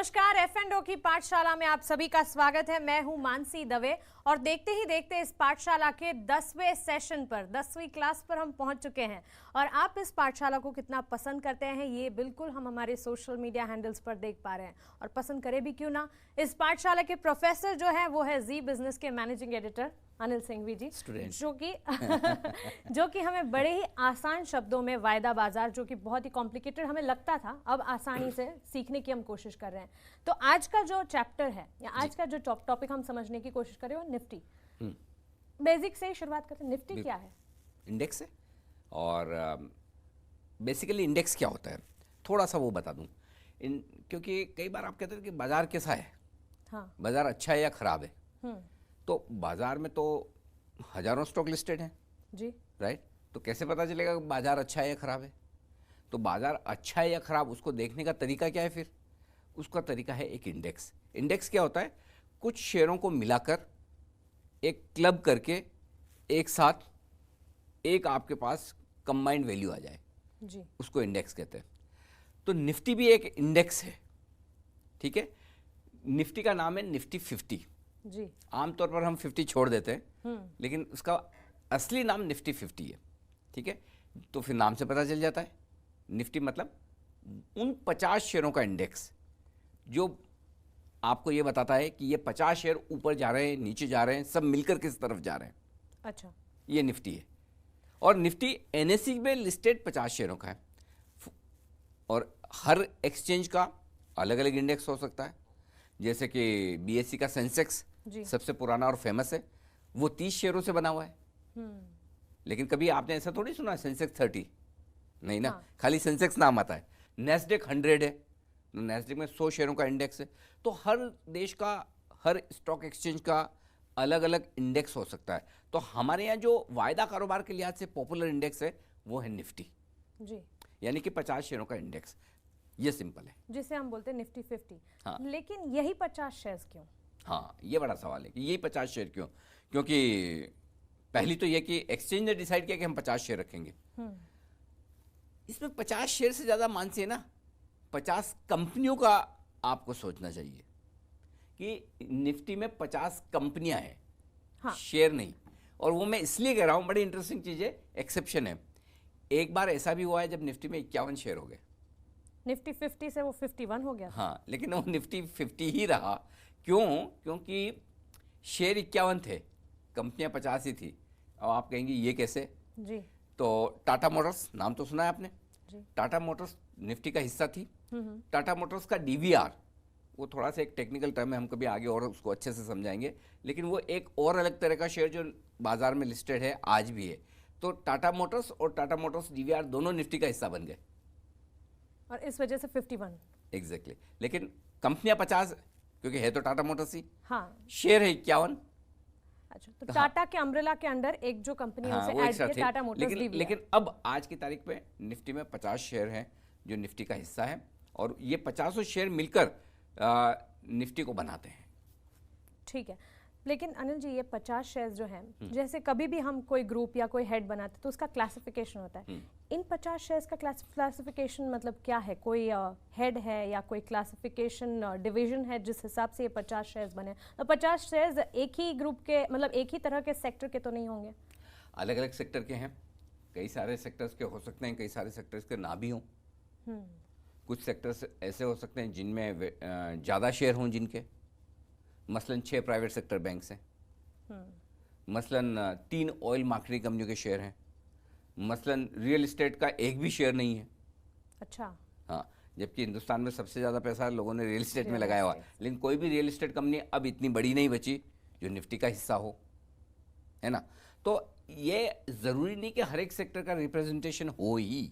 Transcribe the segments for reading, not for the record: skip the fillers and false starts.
नमस्कार, F&O की पाठशाला में आप सभी का स्वागत है। मैं हूं मानसी दवे और देखते ही देखते इस पाठशाला के 10वें सेशन पर 10वीं क्लास पर हम पहुंच चुके हैं। और आप इस पाठशाला को कितना पसंद करते हैं ये बिल्कुल हम हमारे सोशल मीडिया हैंडल्स पर देख पा रहे हैं। और पसंद करें भी क्यों ना, इस पाठशाला के प्रोफेसर जो है वो है जी बिजनेस के मैनेजिंग एडिटर अनिल सिंघवी जी, जो कि हमें बड़े ही आसान शब्दों में वायदा बाजार, जो कि बहुत ही कॉम्प्लिकेटेड हमें लगता था, अब आसानी से सीखने की हम कोशिश कर रहे हैं। तो आज का जो चैप्टर है या आज का जो टॉपिक हम समझने की कोशिश करें वो निफ्टी। बेसिक से ही शुरुआत करते हैं। निफ्टी क्या है? इंडेक्स है। और बेसिकली इंडेक्स क्या होता है थोड़ा सा वो बता दूं। क्योंकि कई बार आप कहते हैं कि बाजार कैसा है, हाँ, बाजार अच्छा है या खराब है। तो बाजार में तो हजारों स्टॉक लिस्टेड हैं जी, राइट। तो कैसे पता चलेगा कि बाजार अच्छा है या खराब है? तो बाजार अच्छा है या खराब उसको देखने का तरीका क्या है? फिर उसका तरीका है एक इंडेक्स। इंडेक्स क्या होता है? कुछ शेयरों को मिलाकर एक क्लब करके एक साथ एक आपके पास कंबाइंड वैल्यू आ जाए जी, उसको इंडेक्स कहते हैं। तो निफ्टी भी एक इंडेक्स है, ठीक है। निफ्टी का नाम है निफ्टी 50 जी। आमतौर पर हम 50 छोड़ देते हैं, लेकिन उसका असली नाम निफ्टी 50 है, ठीक है। तो फिर नाम से पता चल जाता है निफ्टी मतलब उन 50 शेयरों का इंडेक्स जो आपको ये बताता है कि ये 50 शेयर ऊपर जा रहे हैं, नीचे जा रहे हैं, सब मिलकर किस तरफ जा रहे हैं। अच्छा, ये निफ्टी है। और निफ्टी एनएसई में लिस्टेड 50 शेयरों का है। और हर एक्सचेंज का अलग अलग इंडेक्स हो सकता है। जैसे कि बीएसई का सेंसेक्स सबसे पुराना और फेमस है, वो 30 शेयरों से बना हुआ है। लेकिन कभी आपने ऐसा थोड़ी सुना सेंसेक्स 30, नहीं ना। खाली सेंसेक्स नाम आता है। नेस्डेक 100 है, नेस्डेक में 100 शेयरों का इंडेक्स है। तो हर देश का, हर स्टॉक एक्सचेंज का अलग अलग इंडेक्स हो सकता है। तो हमारे यहाँ जो वायदा कारोबार के लिहाज से पॉपुलर इंडेक्स है वो है निफ्टी जी, यानी कि 50 शेयरों का इंडेक्स। ये सिंपल है, जिसे हम बोलते हैं निफ्टी 50। हाँ। लेकिन यही 50 शेयर्स क्यों? हाँ, ये बड़ा सवाल है कि यही 50 शेयर क्यों। क्योंकि पहली तो ये कि एक्सचेंज ने डिसाइड किया कि हम 50 शेयर रखेंगे। इसमें 50 शेयर से ज़्यादा मानसिए ना 50 कंपनियों का आपको सोचना चाहिए कि निफ्टी में 50 कंपनियां हैं, हाँ। शेयर नहीं। और वो मैं इसलिए कह रहा हूँ, बड़ी इंटरेस्टिंग चीज़ है, एक्सेप्शन है। एक बार ऐसा भी हुआ है जब निफ्टी में 51 शेयर हो गए। निफ्टी 50 से वो 51 हो गया। हाँ, लेकिन वो निफ्टी 50 ही रहा। क्यों? क्योंकि शेयर 51 थे, कंपनियां 50 ही थी। और आप कहेंगे ये कैसे? जी, तो टाटा मोटर्स नाम तो सुना है आपने? जी। टाटा मोटर्स निफ्टी का हिस्सा थी। टाटा मोटर्स का डीवीआर, वो थोड़ा सा एक टेक्निकल टर्म है, हम कभी आगे और उसको अच्छे से समझाएंगे। लेकिन वो एक और अलग तरह का शेयर जो बाजार में लिस्टेड है आज भी है। तो टाटा मोटर्स और टाटा मोटर्स डीवीआर दोनों निफ्टी का हिस्सा बन गए और इस वजह से 51। एग्जैक्टली। लेकिन कंपनियां 50 क्योंकि है तो टाटा मोटर्स ही, हाँ, शेयर है 51। अच्छा। तो टाटा के अम्ब्रेला के अंडर एक जो कंपनी है उसे वो ऐड एक साथ किया, है। Tata Motors DVR. लेकिन अब आज की तारीख पे निफ्टी में 50 शेयर हैं जो निफ्टी का हिस्सा है। और ये 50 शेयर मिलकर निफ्टी को बनाते हैं। ठीक है। लेकिन अनिल जी, ये 50 शेयर्स जो हैं, जैसे कभी भी हम कोई ग्रुप या कोई हेड बनाते हैं तो उसका क्लासिफिकेशन होता है। इन 50 शेयर्स का क्लासिफिकेशन मतलब क्या है? कोई हेड है या कोई क्लासिफिकेशन डिवीजन है जिस हिसाब से ये 50 शेयर्स बने? तो 50 शेयर्स एक ही ग्रुप के, मतलब एक ही तरह के सेक्टर के तो नहीं होंगे? अलग अलग सेक्टर के हैं, कई सारे सेक्टर्स के हो सकते हैं, कई सारे सेक्टर्स के ना भी हों। कुछ सेक्टर्स ऐसे हो सकते हैं जिनमें ज़्यादा शेयर हों जिनके, मसलन 6 प्राइवेट सेक्टर बैंक्स हैं, मसलन 3 ऑयल मार्केटिंग कंपनियों के शेयर हैं, मसलन रियल एस्टेट का एक भी शेयर नहीं है। अच्छा, हाँ, जबकि हिंदुस्तान में सबसे ज़्यादा पैसा लोगों ने रियल एस्टेट में लगाया हुआ है। लेकिन कोई भी रियल एस्टेट कंपनी अब इतनी बड़ी नहीं बची जो निफ्टी का हिस्सा हो, है ना। तो ये ज़रूरी नहीं कि हर एक सेक्टर का रिप्रेजेंटेशन हो ही।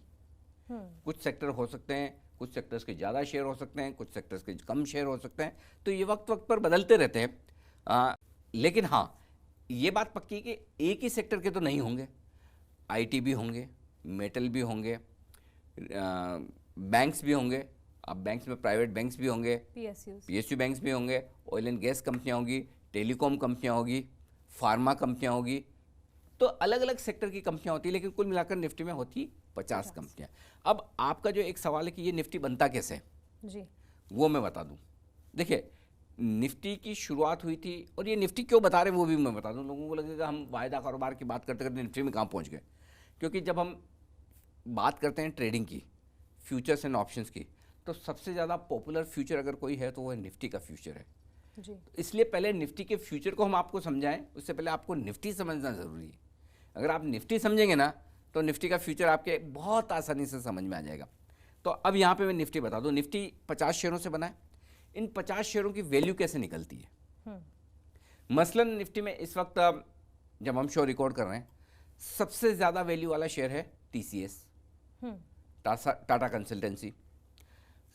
कुछ सेक्टर हो सकते हैं, कुछ सेक्टर्स के ज़्यादा शेयर हो सकते हैं, कुछ सेक्टर्स के कम शेयर हो सकते हैं। तो ये वक्त वक्त पर बदलते रहते हैं। लेकिन हाँ, ये बात पक्की कि एक ही सेक्टर के तो नहीं होंगे। आईटी भी होंगे, मेटल भी होंगे, बैंक्स भी होंगे। अब बैंक्स में प्राइवेट बैंक्स भी होंगे, पीएसयू बैंक्स भी होंगे, ऑयल एंड गैस कंपनियाँ होंगी, टेलीकॉम कंपनियाँ होगी, फार्मा कंपनियाँ होगी। तो अलग अलग सेक्टर की कंपनियाँ होती है, लेकिन कुल मिलाकर निफ्टी में होती 50 कंपनियाँ। अब आपका जो एक सवाल है कि ये निफ्टी बनता कैसे है, जी, वो मैं बता दूं। देखिए, निफ्टी की शुरुआत हुई थी, और ये निफ्टी क्यों बता रहे हैं वो भी मैं बता दूं। लोगों को लगेगा हम वायदा कारोबार की बात करते करते निफ्टी में कहाँ पहुंच गए, क्योंकि जब हम बात करते हैं ट्रेडिंग की, फ्यूचर्स एंड ऑप्शंस की, तो सबसे ज़्यादा पॉपुलर फ्यूचर अगर कोई है तो वो निफ्टी का फ्यूचर है जी। इसलिए पहले निफ्टी के फ्यूचर को हम आपको समझाएं, उससे पहले आपको निफ्टी समझना ज़रूरी है। अगर आप निफ्टी समझेंगे ना तो निफ्टी का फ्यूचर आपके बहुत आसानी से समझ में आ जाएगा। तो अब यहाँ पे मैं निफ्टी बता दूँ, निफ्टी 50 शेयरों से बना है। इन 50 शेयरों की वैल्यू कैसे निकलती है? मसलन निफ्टी में इस वक्त जब हम शो रिकॉर्ड कर रहे हैं, सबसे ज़्यादा वैल्यू वाला शेयर है टीसीएस, टाटा कंसल्टेंसी।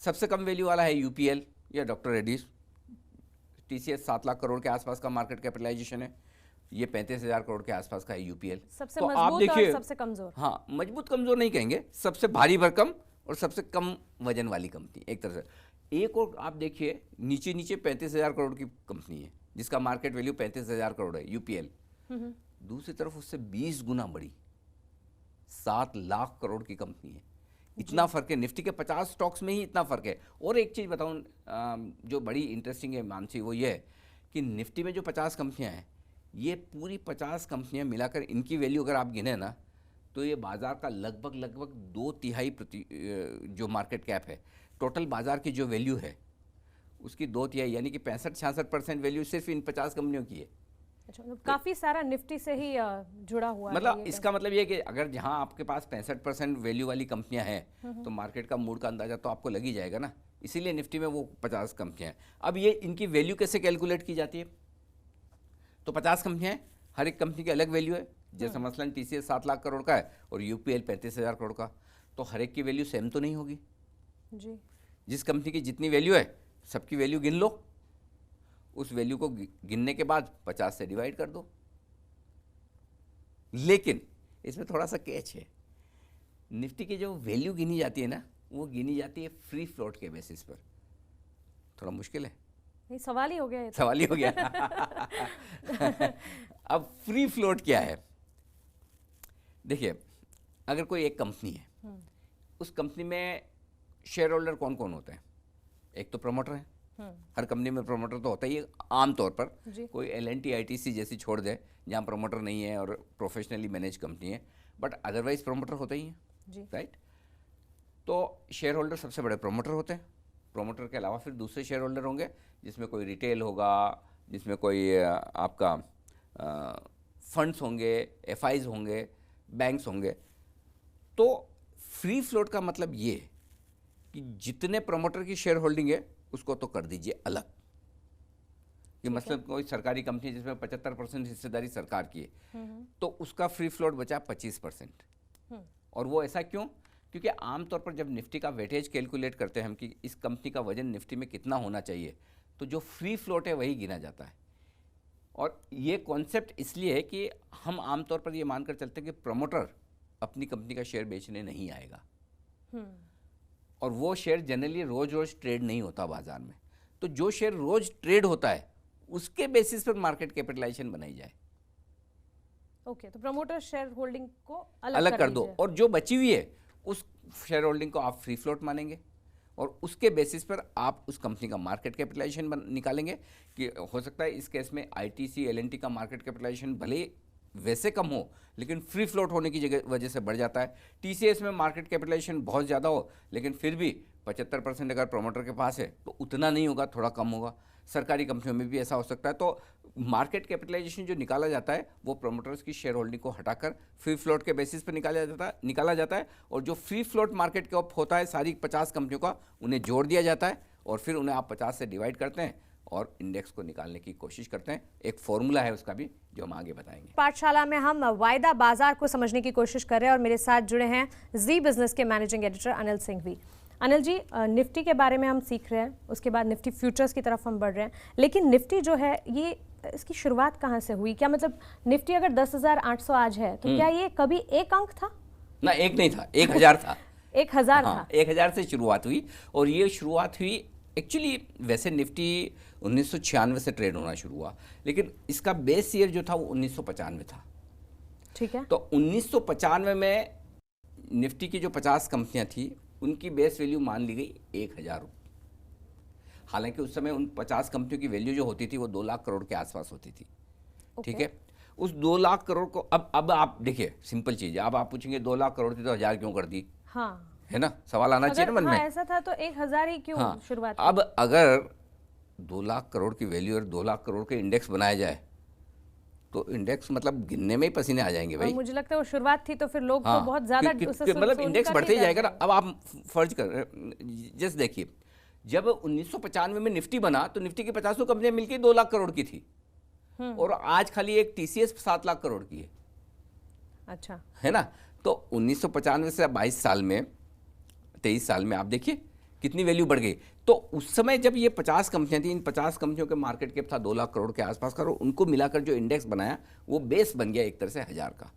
सबसे कम वैल्यू वाला है यूपीएल या डॉक्टर रेड्डीज। टीसीएस 7 लाख करोड़ के आसपास का मार्केट कैपिटलाइजेशन है, ये 35,000 करोड़ के आसपास का है यूपीएल। सबसे तो आप मजबूत देखिए, और सबसे कमजोर। हाँ, मजबूत कमजोर नहीं कहेंगे, सबसे भारी भरकम और सबसे कम वजन वाली कंपनी एक तरह से। एक और आप देखिए, नीचे नीचे 35,000 करोड़ की कंपनी है जिसका मार्केट वैल्यू 35,000 करोड़ है, यूपीएल। दूसरी तरफ उससे 20 गुना बड़ी 7 लाख करोड़ की कंपनी है। इतना फर्क है, निफ्टी के 50 स्टॉक्स में ही इतना फर्क है। और एक चीज़ बताऊं जो बड़ी इंटरेस्टिंग है मानसी, वो ये है कि निफ्टी में जो 50 कंपनियां हैं, ये पूरी 50 कंपनियां मिलाकर इनकी वैल्यू अगर आप गिने ना, तो ये बाजार का लगभग 2/3 जो मार्केट कैप है, टोटल बाजार की जो वैल्यू है उसकी 2/3 यानी कि 65-66% वैल्यू सिर्फ इन 50 कंपनियों की है। अच्छा, मतलब काफी सारा निफ्टी से ही जुड़ा हुआ है मतलब ये इसका मतलब ये है कि अगर जहां आपके पास 65% वैल्यू वाली कंपनियां हैं तो मार्केट का मूड का अंदाजा तो आपको लग ही जाएगा ना। इसीलिए निफ्टी में वो 50 कंपनियां हैं। अब ये इनकी वैल्यू कैसे कैलकुलेट की जाती है? तो 50 कंपनियां हैं, हर एक कंपनी की अलग वैल्यू है। जैसे मसलन टीसीएस 7 लाख करोड़ का है और यूपीएल 35,000 करोड़ का, तो हर एक की वैल्यू सेम तो नहीं होगी जी। जिस कंपनी की जितनी वैल्यू है सबकी वैल्यू गिन लो, उस वैल्यू को गिनने के बाद 50 से डिवाइड कर दो। लेकिन इसमें थोड़ा सा कैच है, निफ्टी की जो वैल्यू गिनी जाती है ना, वो गिनी जाती है फ्री फ्लोट के बेसिस पर। थोड़ा मुश्किल है, ये सवाल ही हो गया, ये तो। सवाल ही हो गया। अब फ्री फ्लोट क्या है? देखिए, अगर कोई एक कंपनी है, उस कंपनी में शेयर होल्डर कौन कौन होते हैं? एक तो प्रमोटर है, हर कंपनी में प्रमोटर तो होता ही है आमतौर पर। कोई एल&टी आईटीसी जैसी छोड़ दे जहाँ प्रमोटर नहीं है और प्रोफेशनली मैनेज कंपनी है, बट अदरवाइज प्रमोटर होते ही हैं, राइट? तो शेयर होल्डर सबसे बड़े प्रमोटर होते हैं। प्रमोटर के अलावा फिर दूसरे शेयर होल्डर होंगे, जिसमें कोई रिटेल होगा, जिसमें कोई आपका फंड्स होंगे, एफआईज होंगे, बैंक्स होंगे। तो फ्री फ्लोट का मतलब ये कि जितने प्रमोटर की शेयर होल्डिंग है उसको तो कर दीजिए अलग। कि मतलब कोई सरकारी कंपनी जिसमें 75% हिस्सेदारी सरकार की है, तो उसका फ्री फ्लोट बचा 25%। और वो ऐसा क्यों? क्योंकि आमतौर पर जब निफ्टी का वेटेज कैलकुलेट करते हैं हम कि इस कंपनी का वजन निफ्टी में कितना होना चाहिए, तो जो फ्री फ्लोट है वही गिना जाता है। और ये कॉन्सेप्ट इसलिए है कि हम आमतौर पर ये मानकर चलते हैं कि प्रमोटर अपनी कंपनी का शेयर बेचने नहीं आएगा, और वो शेयर जनरली रोज रोज ट्रेड नहीं होता बाजार में। तो जो शेयर रोज ट्रेड होता है उसके बेसिस पर मार्केट कैपिटलाइजेशन बनाई जाए। ओके, तो प्रमोटर शेयर होल्डिंग को अलग कर दो, और जो बची हुई है उस शेयर होल्डिंग को आप फ्री फ्लोट मानेंगे, और उसके बेसिस पर आप उस कंपनी का मार्केट कैपिटलाइजेशन निकालेंगे। कि हो सकता है इस केस में आईटीसी एल&टी का मार्केट कैपिटलाइजेशन भले वैसे कम हो, लेकिन फ्री फ्लोट होने की वजह से बढ़ जाता है। टीसीएस में मार्केट कैपिटलाइजेशन बहुत ज़्यादा हो, लेकिन फिर भी 75% अगर प्रमोटर के पास है तो उतना नहीं होगा, थोड़ा कम होगा। सरकारी कंपनियों में भी ऐसा हो सकता है। तो मार्केट कैपिटलाइजेशन जो निकाला जाता है वो प्रमोटर्स की शेयर होल्डिंग को हटाकर फ्री फ्लोट के बेसिस पर निकाला जाता है। और जो फ्री फ्लोट मार्केट कैप होता है सारी 50 कंपनियों का, उन्हें जोड़ दिया जाता है, और फिर उन्हें आप 50 से डिवाइड करते हैं और इंडेक्स को निकालने की कोशिश करते हैं। एक फॉर्मूला है उसका भी जो हम आगे बताएंगे। पाठशाला में हम वायदा बाजार को समझने की कोशिश कर रहे हैं और मेरे साथ जुड़े हैं जी बिजनेस के managing editor Anil Singhvi. Anil ji, Nifty के बारे में हम सीख रहे हैं, उसके बाद निफ्टी फ्यूचर्स की तरफ हम बढ़ रहे हैं, लेकिन निफ्टी जो है ये इसकी शुरुआत कहाँ से हुई? क्या मतलब निफ्टी अगर 10,800 आज है तो क्या ये कभी एक अंक था? ना, एक नहीं था, 1,000 था। 1,000 हाँ, था। 1,000 से शुरुआत हुई, और ये शुरुआत हुई एक्चुअली वैसे निफ्टी 1996 से ट्रेड होना शुरू हुआ, लेकिन इसका बेस ईयर जो था वो 1995 था। ठीक है। तो 1995 में निफ्टी की जो 50 कंपनियां थी उनकी बेस वैल्यू मान ली गई 1,000 रुपये। हालांकि उस समय उन 50 कंपनियों की वैल्यू जो होती थी वो 2 लाख करोड़ के आसपास होती थी। ठीक है, उस 2 लाख करोड़ को अब आप देखिए, सिंपल चीज़ है, अब आप पूछेंगे 2 लाख करोड़ थी तो 1000 क्यों कर दी? हाँ, है ना, सवाल आना चाहिए ना मन हाँ, में। ऐसा था तो 1000 ही क्यों हाँ, शुरुआत अब अगर 2 लाख करोड़ की वैल्यू और 2 लाख करोड़ के इंडेक्स बनाया जाए तो इंडेक्स मतलब गिनने में ही पसीने आ जाएंगे और भाई। मुझे लगता है वो शुरुआत थी तो फिर लोग हाँ, तो बहुत ज्यादा मतलब इंडेक्स बढ़ते ही जाएगा ना। अब आप फर्ज कर जस्ट देखिए, जब 1995 में निफ्टी बना तो निफ्टी की 50 कंपनियां मिलकर 2 लाख करोड़ की थी, और आज खाली एक टीसीएस 7 लाख करोड़ की है। अच्छा, है ना, तो 1995 से 22 साल में, 23 साल में आप देखिए कितनी वैल्यू बढ़ गई। तो उस समय जब ये 50 कंपनियां थी, इन 50 कंपनियों के मार्केट कैप था 2 लाख करोड़ के आसपास का, और उनको मिलाकर जो इंडेक्स बनाया वो बेस बन गया एक तरह से 1000 का।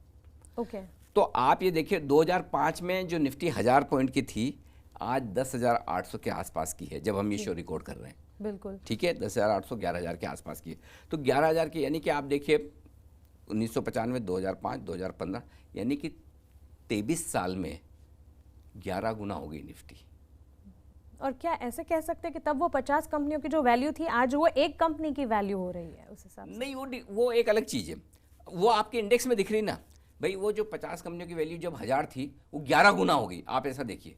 ओके। तो आप ये देखिए 2005 में जो निफ्टी 1000 पॉइंट की थी, आज 10,800 के आसपास की है जब हम ये शो रिकॉर्ड कर रहे हैं। बिल्कुल ठीक है, 10,800 11,000 के आसपास की है। तो 11,000 की, यानी कि आप देखिए 1995, 2005, 2015, यानी कि 23 साल में 11 गुना हो गई निफ्टी। और क्या ऐसे कह सकते हैं कि तब वो 50 कंपनियों की जो वैल्यू थी आज वो एक कंपनी की वैल्यू हो रही है उस हिसाब से? नहीं, वो एक अलग चीज़ है, वो आपके इंडेक्स में दिख रही ना भाई। वो जो 50 कंपनियों की वैल्यू जब 1000 थी वो 11 गुना हो गई, आप ऐसा देखिए।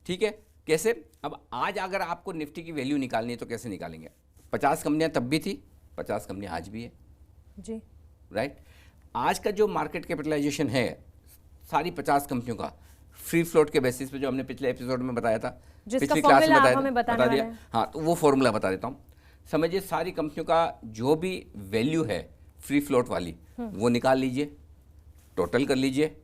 ठीक है, कैसे? अब आज अगर आपको निफ्टी की वैल्यू निकालनी है तो कैसे निकालेंगे? 50 कंपनियां तब भी थी, 50 कंपनियां आज भी है जी, राइट। आज का जो मार्केट कैपिटलाइजेशन है सारी 50 कंपनियों का, फ्री फ्लोट के बेसिस पे, जो हमने पिछले एपिसोड में बताया था, जिसका पिछली क्लास में formula आप बताया हमें था, बताने बता दिया। वाले हैं। हाँ, तो वो फॉर्मूला बता देता हूँ। समझिए सारी कंपनियों का जो भी वैल्यू है फ्री फ्लोट वाली, वो निकाल लीजिए, टोटल कर लीजिए,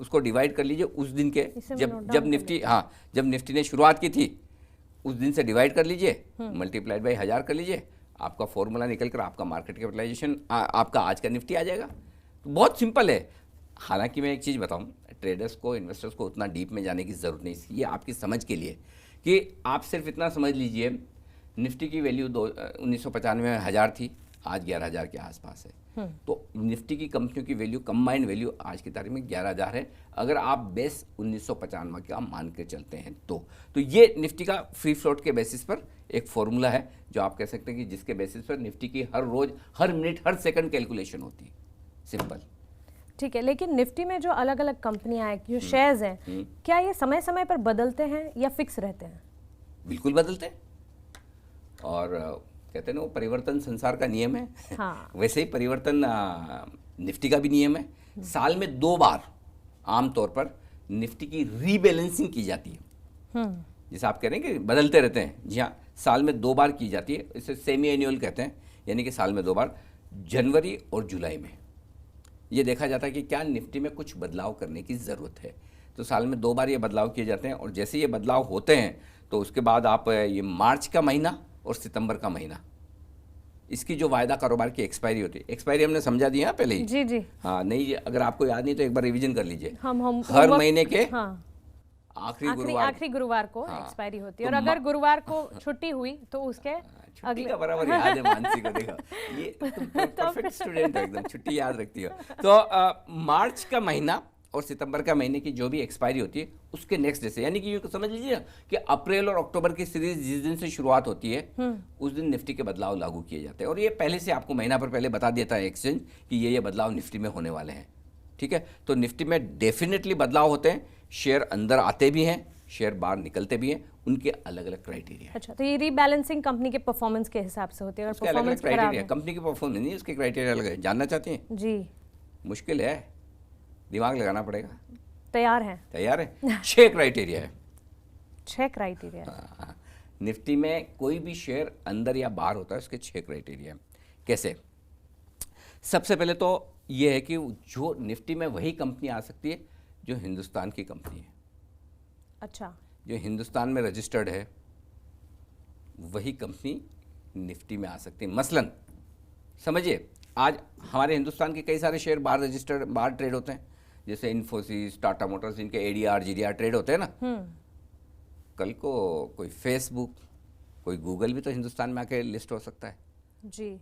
उसको डिवाइड कर लीजिए उस दिन के, इसे मैं जब note जब down कर निफ्टी, हाँ, जब निफ्टी ने शुरुआत की थी उस दिन से डिवाइड कर लीजिए, मल्टीप्लाइड बाई 1000 कर लीजिए, आपका फॉर्मूला निकल कर आपका मार्केट कैपिटलाइजेशन, आपका आज का निफ्टी आ जाएगा। तो बहुत सिंपल है। हालांकि मैं एक चीज़ बताऊं, ट्रेडर्स को, इन्वेस्टर्स को उतना डीप में जाने की ज़रूरत नहीं, ये आपकी समझ के लिए कि आप सिर्फ इतना समझ लीजिए, निफ्टी की वैल्यू 1995 में 1000 थी, आज 11,000 के आसपास है। तो निफ्टी की कंपनियों की वैल्यू, कंबाइंड वैल्यू आज की तारीख में 11,000 है, अगर आप बेस 1995 का मान के चलते हैं तो ये निफ्टी का फ्री फ्लोट के बेसिस पर एक फॉर्मूला है जो आप कह सकते हैं कि जिसके बेसिस पर निफ्टी की हर रोज, हर मिनट, हर सेकंड कैलकुलेशन होती है। सिंपल। ठीक है, लेकिन निफ्टी में जो अलग अलग कंपनियां हैं, जो शेयर्स हैं, क्या ये समय समय पर बदलते हैं या फिक्स रहते हैं? बिल्कुल बदलते हैं, और कहते हैं ना वो परिवर्तन संसार का नियम है। हाँ। वैसे ही परिवर्तन निफ्टी का भी नियम है। साल में 2 बार आमतौर पर निफ्टी की रीबैलेंसिंग की जाती है, जैसे आप कह रहे हैं कि बदलते रहते हैं। जी हाँ, साल में 2 बार की जाती है, इसे सेमी एनुअल कहते हैं, यानी कि साल में 2 बार, जनवरी और जुलाई में। ये देखा जाता है कि क्या निफ्टी में कुछ बदलाव करने की ज़रूरत है, तो साल में 2 बार ये बदलाव किए जाते हैं। और जैसे ये बदलाव होते हैं तो उसके बाद आप ये मार्च का महीना और सितंबर का महीना, इसकी जो वायदा कारोबार की एक्सपायरी होती है, एक्सपायरी हमने समझा दी है पहले ही। जी जी। हाँ, नहीं अगर आपको याद नहीं तो एक बार रिवीजन कर लीजिए। हम हर महीने के हाँ, आखिरी गुरुवार को हाँ, एक्सपायरी होती है, तो और अगर गुरुवार को छुट्टी हुई तो उसके छुट्टी का बराबर याद है मानसी को, देखो ये परफेक्ट स्टूडेंट है एकदम, छुट्टी याद रखती हो। तो मार्च का महीना और सितंबर का महीने की जो भी एक्सपायरी होती है उसके नेक्स्ट डे से, यानी कि यूँ समझ लीजिए कि अप्रैल और अक्टूबर की सीरीज जिस दिन से शुरुआत होती है उस दिन निफ्टी के बदलाव लागू किए जाते हैं। और ये पहले से आपको महीना पर पहले बता देता है एक्सचेंज कि ये बदलाव निफ्टी में होने वाले हैं। ठीक है, तो निफ्टी में डेफिनेटली बदलाव होते हैं, शेयर अंदर आते भी हैं, शेयर बाहर निकलते भी हैं, उनके अलग अलग क्राइटेरिया। अच्छा, तो ये रीबैलेंसिंग कंपनी के परफॉर्मेंस के हिसाब से होती है, अगर परफॉर्मेंस खराब है। कंपनी की परफॉर्मेंस नहीं, उसके क्राइटेरिया अलग है। जानना चाहते हैं? जी, मुश्किल है, दिमाग लगाना पड़ेगा। तैयार है? तैयार है। 6 क्राइटेरिया है। 6 क्राइटेरिया? हाँ, निफ्टी में कोई भी शेयर अंदर या बाहर होता है, उसके 6 क्राइटेरिया। कैसे? सबसे पहले तो ये है कि जो निफ्टी में वही कंपनी आ सकती है जो हिंदुस्तान की कंपनी है। अच्छा, जो हिंदुस्तान में रजिस्टर्ड है वही कंपनी निफ्टी में आ सकती है। मसलन समझिए, आज हमारे हिंदुस्तान के कई सारे शेयर बाहर रजिस्टर्ड, बाहर ट्रेड होते हैं, जैसे इन्फोसिस, टाटा मोटर्स, इनके एडीआर, जीडीआर ट्रेड होते हैं ना। कल को कोई फेसबुक, कोई गूगल भी तो हिंदुस्तान में आके लिस्ट हो सकता है। जी,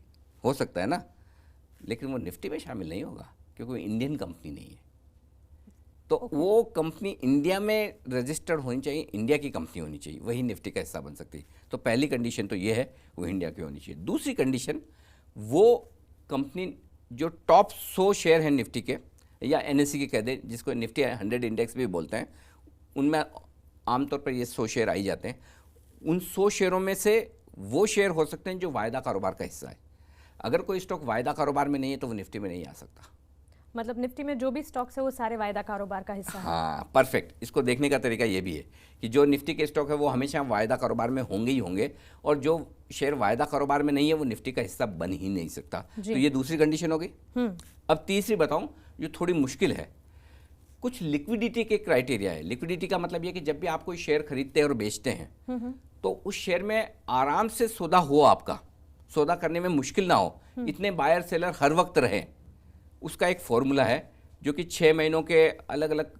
हो सकता है ना, लेकिन वो निफ्टी में शामिल नहीं होगा क्योंकि वो इंडियन कंपनी नहीं है। तो वो कंपनी इंडिया में रजिस्टर्ड होनी चाहिए, इंडिया की कंपनी होनी चाहिए, वही निफ्टी का हिस्सा बन सकती है। तो पहली कंडीशन तो ये है, वो इंडिया की होनी चाहिए। दूसरी कंडीशन, वो कंपनी जो टॉप 100 शेयर हैं निफ्टी के या एनएससी के कह दें, जिसको निफ्टी 100 इंडेक्स भी बोलते हैं, उनमें आमतौर पर ये 100 शेयर आई जाते हैं। उन 100 शेयरों में से वो शेयर हो सकते हैं जो वायदा कारोबार का हिस्सा है। अगर कोई स्टॉक वायदा कारोबार में नहीं है तो वो निफ्टी में नहीं आ सकता। मतलब निफ्टी में जो भी स्टॉक्स है वो सारे वायदा कारोबार का हिस्सा है। हाँ, परफेक्ट। इसको देखने का तरीका ये भी है कि जो निफ्टी के स्टॉक है वो हमेशा वायदा कारोबार में होंगे ही होंगे, और जो शेयर वायदा कारोबार में नहीं है वो निफ्टी का हिस्सा बन ही नहीं सकता। तो ये दूसरी कंडीशन हो गई। अब तीसरी बताऊं, जो थोड़ी मुश्किल है। कुछ लिक्विडिटी के क्राइटेरिया है। लिक्विडिटी का मतलब ये कि जब भी आप कोई शेयर खरीदते हैं और बेचते हैं तो उस शेयर में आराम से सौदा हो, आपका सौदा करने में मुश्किल ना हो, इतने बायर सेलर हर वक्त रहें। उसका एक फॉर्मूला है जो कि 6 महीनों के अलग अलग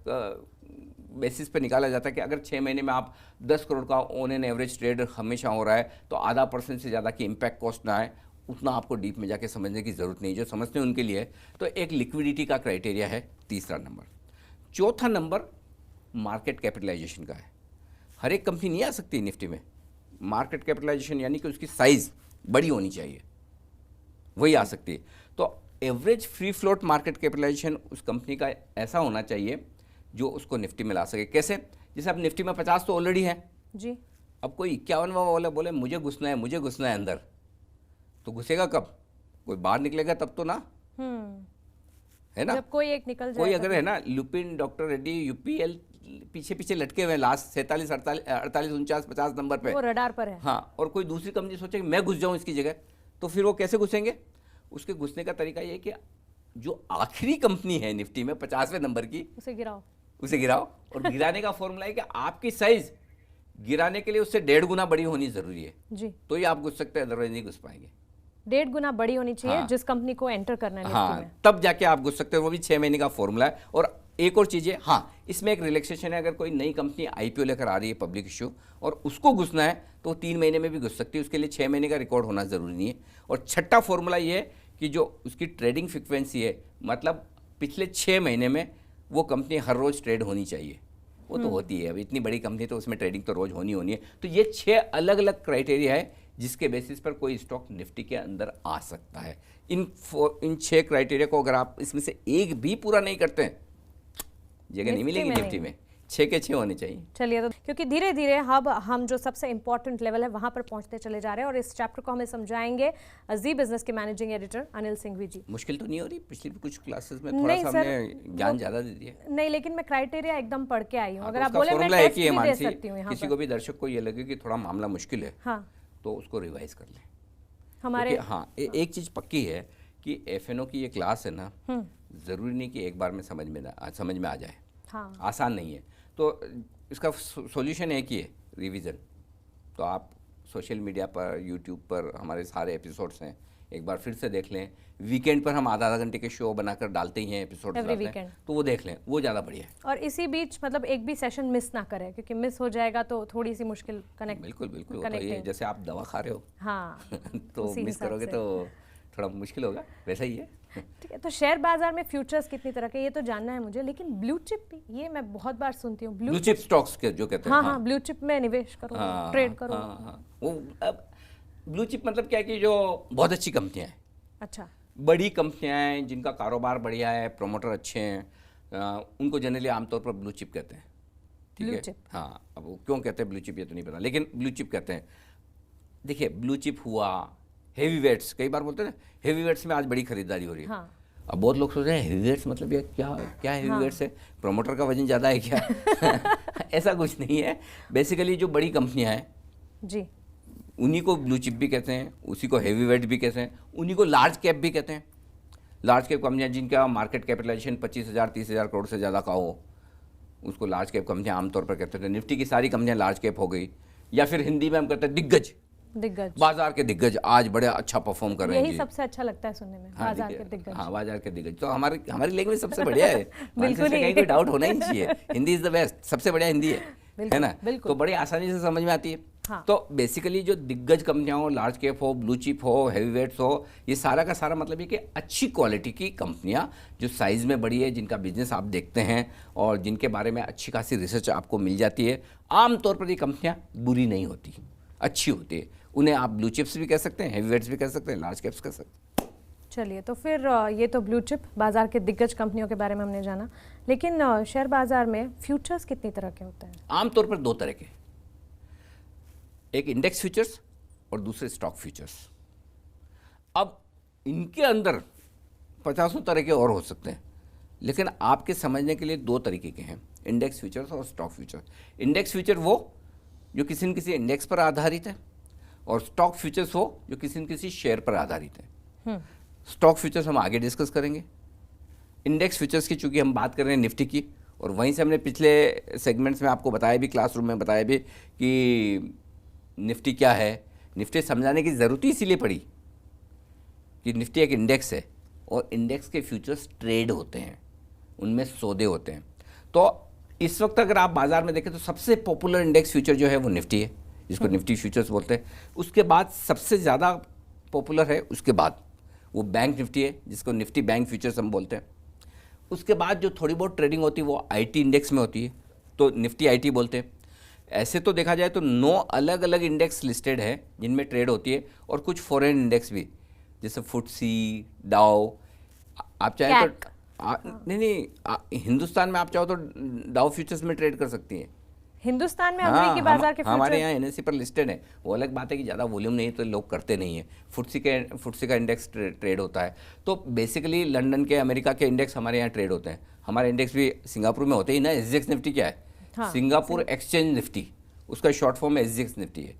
बेसिस पे निकाला जाता है कि अगर 6 महीने में आप 10 करोड़ का ऑन एन एवरेज ट्रेड हमेशा हो रहा है तो आधा % से ज़्यादा की इम्पैक्ट कॉस्ट ना आए। उतना आपको डीप में जाके समझने की ज़रूरत नहीं, जो समझते हैं उनके लिए। तो एक लिक्विडिटी का क्राइटेरिया है, तीसरा नंबर। चौथा नंबर मार्केट कैपिटलाइजेशन का है। हर एक कंपनी नहीं आ सकती निफ्टी में। मार्केट कैपिटलाइजेशन यानी कि उसकी साइज़ बड़ी होनी चाहिए, वही आ सकती है। तो average free float market capitalisation उस कंपनी का ऐसा होना चाहिए जो उसको निफ्टी में ला सके। कैसे? जैसे अब निफ्टी में 50 तो ऑलरेडी है जी। अब कोई 51वां वाला बोले मुझे घुसना है अंदर, तो घुसेगा कब? कोई बाहर निकलेगा तब तो ना, है ना? जब कोई एक निकल जाए, कोई अगर है ना, लुपिन, डॉक्टर रेड्डी, यूपीएल पीछे पीछे लटके हुए हैं लास्ट 47, 48, 49, 50 नंबर पे, वो रडार पर है। हाँ, और कोई दूसरी कंपनी सोचे कि मैं घुस जाऊं इसकी जगह, तो फिर वो कैसे घुसेंगे? उसके घुसने का तरीका ये है कि जो आखिरी कंपनी है निफ्टी में 50वें नंबर की, उसे गिराओ। और गिराने का फॉर्मूला है कि आपकी साइज गिराने के लिए उससे 1.5 गुना बड़ी होनी जरूरी है जी, तो ये आप घुस सकते हैं, अदरवाइज नहीं घुस पाएंगे। 1.5 गुना बड़ी होनी चाहिए। हाँ, जिस कंपनी को एंटर करना है निफ्टी में, तब जाके आप घुस सकते हैं। वो भी 6 महीने का फॉर्मूला है। और एक और चीज़ है, हाँ, इसमें एक रिलैक्सेशन है। अगर कोई नई कंपनी आईपीओ लेकर आ रही है, पब्लिक इश्यू, और उसको घुसना है तो 3 महीने में भी घुस सकती है। उसके लिए 6 महीने का रिकॉर्ड होना जरूरी नहीं है। और छठा फॉर्मूला ये है कि जो उसकी ट्रेडिंग फ्रिक्वेंसी है, मतलब पिछले 6 महीने में वो कंपनी हर रोज ट्रेड होनी चाहिए। वो तो होती है, अब इतनी बड़ी कंपनी तो उसमें ट्रेडिंग तो रोज होनी है। तो ये 6 अलग अलग क्राइटेरिया है जिसके बेसिस पर कोई स्टॉक निफ्टी के अंदर आ सकता है। इन 6 क्राइटेरिया को अगर आप इसमें से एक भी पूरा नहीं करते हैं, जगह नहीं मिलेगी निफ्टी में। 6 के 6 होने चाहिए। चलिए, तो क्योंकि धीरे धीरे अब हम जो सबसे इंपॉर्टेंट लेवल है वहां पर पहुंचते चले जा रहे हैं, और इस चैप्टर को हमें समझाएंगे जी बिजनेस के मैनेजिंग एडिटर अनिल सिंघवी जी। मुश्किल तो नहीं हो रही? पिछली कुछ क्लासेस में थोड़ा सा हमने ज्ञान ज्यादा दे दिया। नहीं, लेकिन मैं क्राइटेरिया एकदम पढ़ के आई हूँ। अगर आप तो बोले मैं टेस्ट भी दे सकती हूँ यहाँ पर। किसी को भी दर्शक को ये लगे कि थोड़ा मामला मुश्किल है, हाँ, तो उसको रिवाइज कर लें हमारे। हाँ, एक चीज पक्की है कि एफएनओ की ये क्लास है ना, जरूरी नहीं कि एक बार में समझ में आ जाए। हाँ, आसान नहीं है। तो इसका सॉल्यूशन एक ही है, रिवीजन। तो आप सोशल मीडिया पर, यूट्यूब पर हमारे सारे एपिसोड्स हैं, एक बार फिर से देख लें। वीकेंड पर हम आधा घंटे के शो बनाकर डालते ही हैं, एपिसोड तो वो देख लें, वो ज़्यादा बढ़िया है। और इसी बीच मतलब एक भी सेशन मिस ना करें, क्योंकि मिस हो जाएगा तो थोड़ी सी मुश्किल कनेक्ट। बिल्कुल तो ये जैसे आप दवा खा रहे हो, हाँ तो मिस करोगे तो थोड़ा मुश्किल होगा, वैसा ही है। ठीक है, तो शेयर बाजार में फ्यूचर्स कितनी तरह के, ये तो जानना है मुझे, लेकिन ब्लू चिप भी, ये मैं बहुत बार सुनती हूँ, ब्लू चिप स्टॉक्स के जो कहते हैं। हाँ, ब्लू चिप में निवेश करो, ट्रेड करो। वो अब ब्लू चिप मतलब क्या है कि जो बहुत अच्छी कंपनियां हैं, अच्छा, बड़ी कंपनियां हैं जिनका कारोबार बढ़िया है, प्रोमोटर अच्छे हैं, उनको जनरली आमतौर पर ब्लू चिप कहते हैं। ठीक है, हाँ, अब वो क्यों कहते हैं ब्लू चिप ये तो नहीं पता, लेकिन ब्लू चिप कहते हैं। देखिए, ब्लू चिप हुआ, हेवी वेट्स, कई बार बोलते हैं हेवी वेट्स में आज बड़ी खरीदारी हो रही है। हाँ। अब बहुत लोग सोच रहे हैं हेवी वेट्स मतलब ये क्या हेवी वेट्स है, प्रोमोटर का वजन ज़्यादा है क्या? ऐसा कुछ नहीं है। बेसिकली जो बड़ी कंपनियां हैं जी, उन्हीं को ब्लू चिप भी कहते हैं, उसी को हेवी वेट भी कहते हैं, उन्हीं को लार्ज कैप भी कहते हैं। लार्ज कैप कंपनियां जिनका मार्केट कैपिटलाइजेशन 25,000 30,000 करोड़ से ज़्यादा का हो, उसको लार्ज कैप कंपनियां आमतौर पर कहते हैं। निफ्टी की सारी कंपनियां लार्ज कैप हो गई, या फिर हिंदी में हम कहते हैं दिग्गज, बाजार के दिग्गज आज बड़े अच्छा परफॉर्म कर रहे हैं। यही सबसे अच्छा लगता है सुनने में, बाजार के दिग्गज। हाँ, बाजार के दिग्गज तो हमारी लैंग्वेज सबसे बढ़िया है। बिल्कुल नहीं, कोई डाउट होना ही नहीं चाहिए। हिंदी इज द बेस्ट, सबसे बढ़िया हिंदी है ना? तो बड़ी आसानी से समझ में आती है। हाँ। तो बेसिकली जो दिग्गज कंपनियां हो, लार्ज कैप हो, ब्लू चिप हो, हैवी वेट्स हो, ये सारा का सारा मतलब है कि अच्छी क्वालिटी की कंपनियां जो साइज में बड़ी है, जिनका बिजनेस आप देखते हैं और जिनके बारे में अच्छी खासी रिसर्च आपको मिल जाती है, आमतौर पर ये कंपनियां बुरी नहीं होती, अच्छी होती है। उन्हें आप ब्लू चिप्स भी कह सकते हैं, हैवी वेट्स भी कह सकते हैं, लार्ज कैप्स कह सकते हैं। चलिए, तो फिर ये तो ब्लू चिप बाजार के दिग्गज कंपनियों के बारे में हमने जाना, लेकिन शेयर बाजार में फ्यूचर्स कितनी तरह के होते हैं? आमतौर पर दो तरह के, एक इंडेक्स फ्यूचर्स और दूसरे स्टॉक फ्यूचर्स। अब इनके अंदर 50 तरह के और हो सकते हैं, लेकिन आपके समझने के लिए दो तरीके के हैं, इंडेक्स फ्यूचर्स और स्टॉक फ्यूचर। इंडेक्स फ्यूचर वो जो किसी न किसी इंडेक्स पर आधारित है, और स्टॉक फ्यूचर्स वो जो किसी न किसी शेयर पर आधारित है। स्टॉक फ्यूचर्स हम आगे डिस्कस करेंगे। इंडेक्स फ्यूचर्स की चूंकि हम बात कर रहे हैं निफ्टी की, और वहीं से हमने पिछले सेगमेंट्स में आपको बताया भी, क्लासरूम में बताया भी कि निफ्टी क्या है। निफ्टी समझाने की ज़रूरत ही इसीलिए पड़ी कि निफ्टी एक इंडेक्स है और इंडेक्स के फ्यूचर्स ट्रेड होते हैं, उनमें सौदे होते हैं। तो इस वक्त अगर आप बाजार में देखें तो सबसे पॉपुलर इंडेक्स फ्यूचर जो है वो निफ्टी है, जिसको निफ्टी फ्यूचर्स बोलते हैं। उसके बाद सबसे ज़्यादा पॉपुलर है, उसके बाद वो बैंक निफ्टी है, जिसको निफ्टी बैंक फ्यूचर्स हम बोलते हैं। उसके बाद जो थोड़ी बहुत ट्रेडिंग होती है वो आईटी इंडेक्स में होती है, तो निफ्टी आईटी बोलते हैं। ऐसे तो देखा जाए तो 9 अलग अलग इंडेक्स लिस्टेड है जिनमें ट्रेड होती है, और कुछ फॉरेन इंडेक्स भी, जैसे फुटसी, डाउ। आप चाहे तो हिंदुस्तान में आप चाहो तो डाउ फ्यूचर्स में ट्रेड कर सकती हैं। हिंदुस्तान में अमेरिकी बाजार के हमारे यहाँ एनएससी पर लिस्टेड है। वो अलग बात है कि ज़्यादा वॉल्यूम नहीं तो लोग करते नहीं है। फुटसी का इंडेक्स ट्रेड होता है। तो बेसिकली लंदन के, अमेरिका के इंडेक्स हमारे यहाँ ट्रेड होते हैं। हमारे इंडेक्स भी सिंगापुर में होते ही ना। एसजीएक्स निफ्टी क्या है? हाँ, सिंगापुर एक्सचेंज निफ्टी, उसका शॉर्ट फॉर्म में एसजीएक्स निफ्टी है।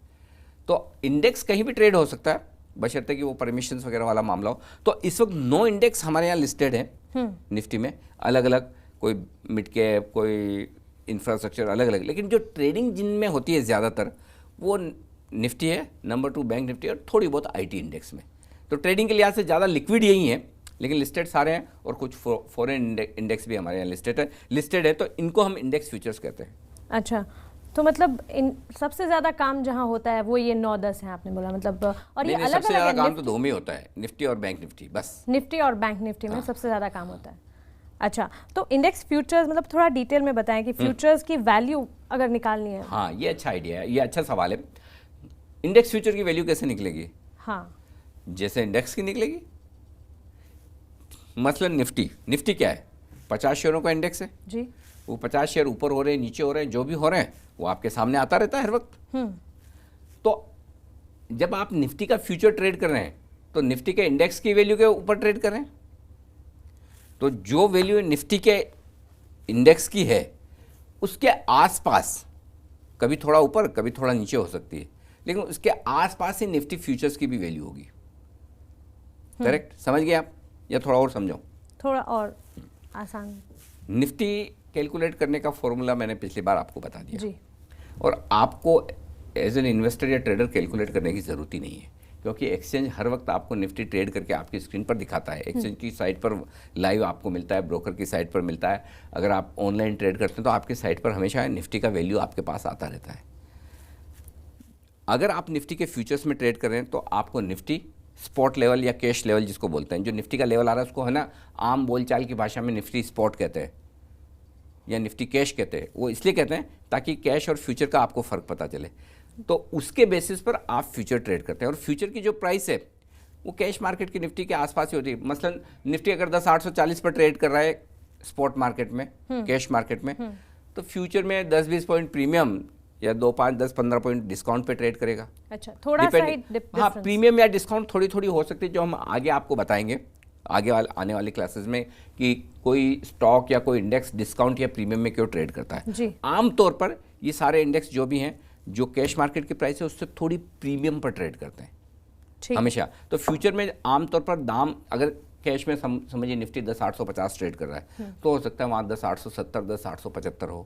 तो इंडेक्स कहीं भी ट्रेड हो सकता है, बशर्ते कि वो परमिशंस वगैरह वाला मामला हो। तो इस वक्त 9 इंडेक्स हमारे यहाँ लिस्टेड है निफ्टी में, अलग अलग, कोई मिड कैप, कोई इंफ्रास्ट्रक्चर, अलग अलग। लेकिन जो ट्रेडिंग जिनमें होती है ज़्यादातर वो निफ्टी है, नंबर 2 बैंक निफ्टी, और थोड़ी बहुत आईटी इंडेक्स में। तो ट्रेडिंग के लिहाज से ज़्यादा लिक्विड यही है, लेकिन लिस्टेड सारे हैं, और कुछ फॉरेन इंडेक्स भी हमारे यहाँ लिस्टेड है। तो इनको हम इंडेक्स फ्यूचर्स कहते हैं। अच्छा, तो मतलब इन सबसे ज़्यादा काम जहाँ होता है वो ये 9-10 है आपने बोला, मतलब, और ये अलग सबसे ज़्यादा अलग काम तो दो में होता है, निफ्टी और बैंक निफ्टी, बस। निफ्टी और बैंक निफ्टी में सबसे ज़्यादा काम होता है। अच्छा, तो इंडेक्स फ्यूचर्स मतलब थोड़ा डिटेल में बताएं कि फ्यूचर्स की वैल्यू अगर निकालनी है। हाँ, ये अच्छा आइडिया है, ये अच्छा सवाल है। इंडेक्स फ्यूचर की वैल्यू कैसे निकलेगी? हाँ, जैसे इंडेक्स की निकलेगी। मसलन निफ्टी क्या है? 50 शेयरों का इंडेक्स है जी। वो 50 शेयर ऊपर हो रहे हैं, नीचे हो रहे हैं, जो भी हो रहे हैं वो आपके सामने आता रहता है हर वक्त। तो जब आप निफ्टी का फ्यूचर ट्रेड कर रहे हैं तो निफ्टी के इंडेक्स की वैल्यू के ऊपर ट्रेड कर रहे हैं। तो जो वैल्यू निफ्टी के इंडेक्स की है उसके आसपास, कभी थोड़ा ऊपर कभी थोड़ा नीचे हो सकती है, लेकिन उसके आसपास ही निफ्टी फ्यूचर्स की भी वैल्यू होगी। करेक्ट? समझ गए आप, या थोड़ा और समझाऊं? थोड़ा और आसान। निफ्टी कैलकुलेट करने का फॉर्मूला मैंने पिछली बार आपको बता दिया जी। और आपको एज एन इन्वेस्टर या ट्रेडर कैलकुलेट करने की ज़रूरत ही नहीं है, क्योंकि एक्सचेंज हर वक्त आपको निफ्टी ट्रेड करके आपकी स्क्रीन पर दिखाता है। एक्सचेंज की साइट पर लाइव आपको मिलता है, ब्रोकर की साइट पर मिलता है। अगर आप ऑनलाइन ट्रेड करते हैं तो आपकी साइट पर हमेशा निफ्टी का वैल्यू आपके पास आता रहता है। अगर आप निफ्टी के फ्यूचर्स में ट्रेड कर रहे हैं तो आपको निफ्टी स्पॉट लेवल या कैश लेवल जिसको बोलते हैं, जो निफ्टी का लेवल आ रहा है उसको है ना आम बोलचाल की भाषा में निफ्टी स्पॉट कहते हैं या निफ्टी कैश कहते हैं। वो इसलिए कहते हैं ताकि कैश और फ्यूचर का आपको फ़र्क पता चले। तो उसके बेसिस पर आप फ्यूचर ट्रेड करते हैं और फ्यूचर की जो प्राइस है वो कैश मार्केट की निफ्टी के आसपास ही होती है। मसलन निफ्टी अगर 10,840 पर ट्रेड कर रहा है स्पॉट मार्केट में, कैश मार्केट में, तो फ्यूचर में 10-20 पॉइंट प्रीमियम या 2-5, 10-15 पॉइंट डिस्काउंट पे ट्रेड करेगा। अच्छा, थोड़ा सा ही डिफरेंस। हाँ, प्रीमियम या डिस्काउंट थोड़ी थोड़ी हो सकती है, जो हम आगे आपको बताएंगे आगे आने वाली क्लासेस में कि कोई स्टॉक या कोई इंडेक्स डिस्काउंट या प्रीमियम में क्यों ट्रेड करता है। जी। आमतौर पर ये सारे इंडेक्स जो भी हैं जो कैश मार्केट की प्राइस है उससे थोड़ी प्रीमियम पर ट्रेड करते हैं हमेशा। तो फ्यूचर में आमतौर पर दाम, अगर कैश में समझिए निफ्टी 10,850 ट्रेड कर रहा है तो हो सकता है वहाँ 10,870, 10,875 हो,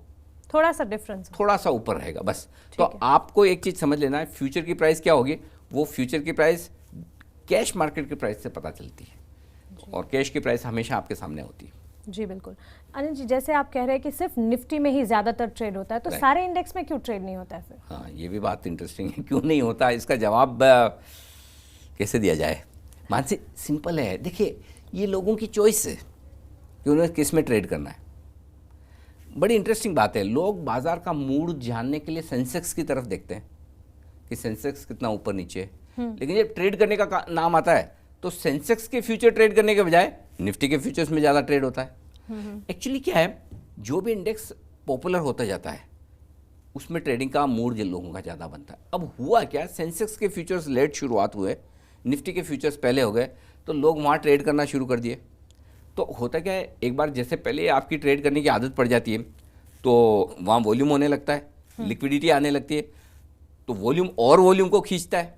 थोड़ा सा डिफरेंस, थोड़ा सा ऊपर रहेगा बस। तो आपको एक चीज़ समझ लेना है, फ्यूचर की प्राइस क्या होगी, वो फ्यूचर की प्राइस कैश मार्केट की प्राइस से पता चलती है और कैश की प्राइस हमेशा आपके सामने होती है। जी बिल्कुल। अनिल जी, जैसे आप कह रहे हैं कि सिर्फ निफ्टी में ही ज़्यादातर ट्रेड होता है, तो सारे इंडेक्स में क्यों ट्रेड नहीं होता है फिर? हाँ, ये भी बात इंटरेस्टिंग है, क्यों नहीं होता, इसका जवाब कैसे दिया जाए। मानसी, सिंपल है, देखिए ये लोगों की चॉइस है कि उन्हें किस में ट्रेड करना है। बड़ी इंटरेस्टिंग बात है, लोग बाजार का मूड जानने के लिए सेंसेक्स की तरफ देखते हैं कि सेंसेक्स कितना ऊपर नीचे है, लेकिन जब ट्रेड करने का नाम आता है तो सेंसेक्स के फ्यूचर ट्रेड करने के बजाय निफ्टी के फ्यूचर्स में ज़्यादा ट्रेड होता है। एक्चुअली क्या है, जो भी इंडेक्स पॉपुलर होता जाता है उसमें ट्रेडिंग का मूड जिन लोगों का ज़्यादा बनता है। अब हुआ क्या, सेंसेक्स के फ्यूचर्स लेट शुरुआत हुए, निफ्टी के फ्यूचर्स पहले हो गए, तो लोग वहाँ ट्रेड करना शुरू कर दिए। तो होता क्या है, एक बार जैसे पहले आपकी ट्रेड करने की आदत पड़ जाती है तो वहाँ वॉल्यूम होने लगता है, लिक्विडिटी आने लगती है, तो वॉल्यूम को खींचता है,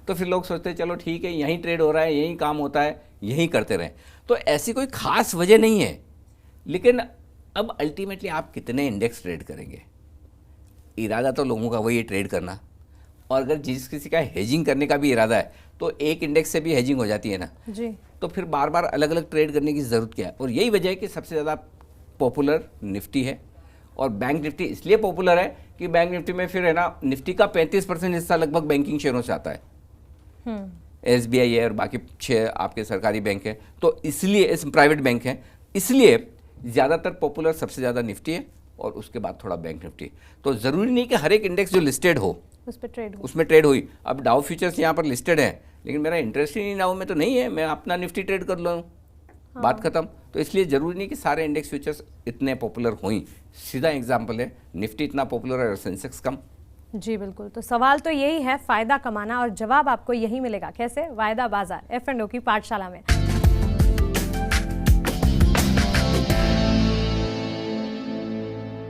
तो फिर लोग सोचते हैं चलो ठीक है, यहीं ट्रेड हो रहा है, यहीं काम होता है, यहीं करते रहें। तो ऐसी कोई खास वजह नहीं है, लेकिन अब अल्टीमेटली आप कितने इंडेक्स ट्रेड करेंगे, इरादा तो लोगों का वही है, ट्रेड करना। और अगर जिस किसी का हेजिंग करने का भी इरादा है तो एक इंडेक्स से भी हेजिंग हो जाती है ना जी। तो फिर बार बार अलग अलग ट्रेड करने की ज़रूरत क्या है। और यही वजह है कि सबसे ज़्यादा पॉपुलर निफ्टी है, और बैंक निफ्टी इसलिए पॉपुलर है कि बैंक निफ्टी में फिर है ना, निफ्टी का 35% हिस्सा लगभग बैंकिंग शेयरों से आता है। SBI है और बाकी 6 आपके सरकारी बैंक हैं, तो इसलिए इस प्राइवेट बैंक हैं, इसलिए ज़्यादातर पॉपुलर सबसे ज़्यादा निफ्टी है और उसके बाद थोड़ा बैंक निफ्टी। तो ज़रूरी नहीं कि हर एक इंडेक्स जो लिस्टेड हो उसमें ट्रेड हुई। अब डाउ फ्यूचर्स यहाँ पर लिस्टेड है, लेकिन मेरा इंटरेस्ट ही नहीं डाउ में तो नहीं है, मैं अपना निफ्टी ट्रेड कर लूँ, बात खत्म। तो इसलिए ज़रूरी नहीं कि सारे इंडेक्स फ्यूचर्स इतने पॉपुलर हों। सीधा एग्जाम्पल है, निफ्टी इतना पॉपुलर है और सेंसेक्स कम। जी बिल्कुल। तो सवाल तो यही है, फ़ायदा कमाना, और जवाब आपको यही मिलेगा। कैसे? वायदा बाजार F&O की पाठशाला में।